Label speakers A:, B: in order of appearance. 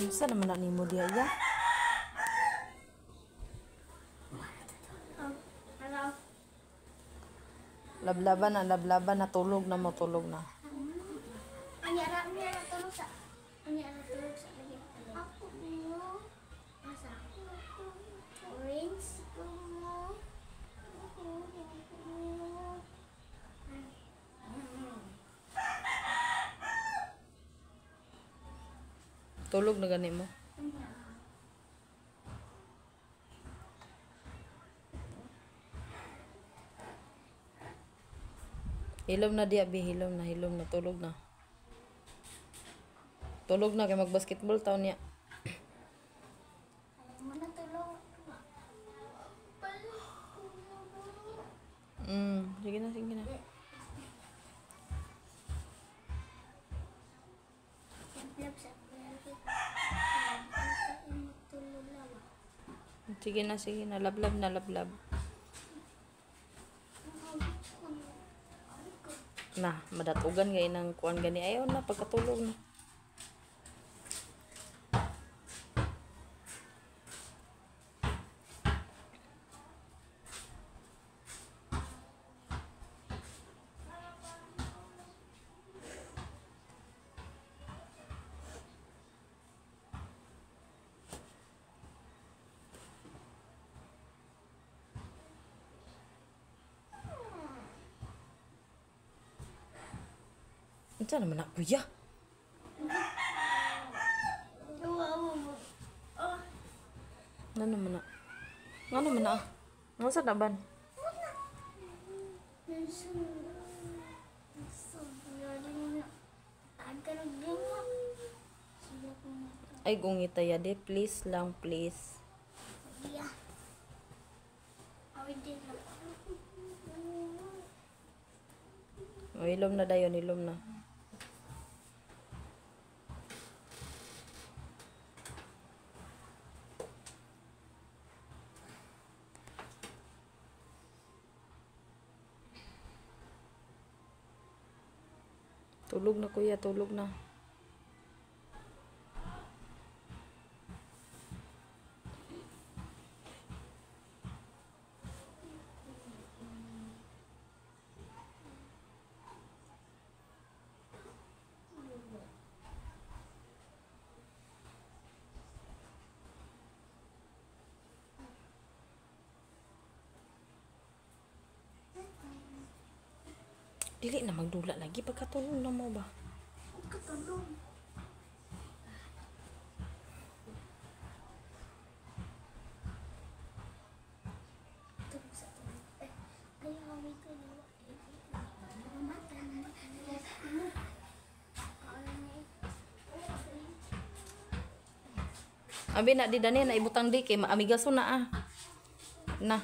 A: Bisa naman na nimo diya ya. Lablaban na tulog na matulog na.
B: Anyara tulog sa. Anyara tulog sa lagi. Ako mo. Asa? Orange mo.
A: Tulog na gani mo. Hilom na diya, bi. Hilom na. Tulog na. Tulog na, kay mag-basketball taon niya.
B: Mana tulog?
A: Sige na.
B: Lab sa
A: Sige na. Lablab. Nah, madatugan gay nang kuan gani. Ayaw na, pagkatulog na. Unsa naman na kuya? Nga naman na. Nga sa naban? Ay, gungita ya de. Please lang, please. O, ilom na dayon, ilom na. Tulog na kuya, tulog na. Dili na magdula lagi pagkatulog na mo ba?
B: Katulog.
A: Abi na di dani na ibutang di kay maamigaso na ah. Na.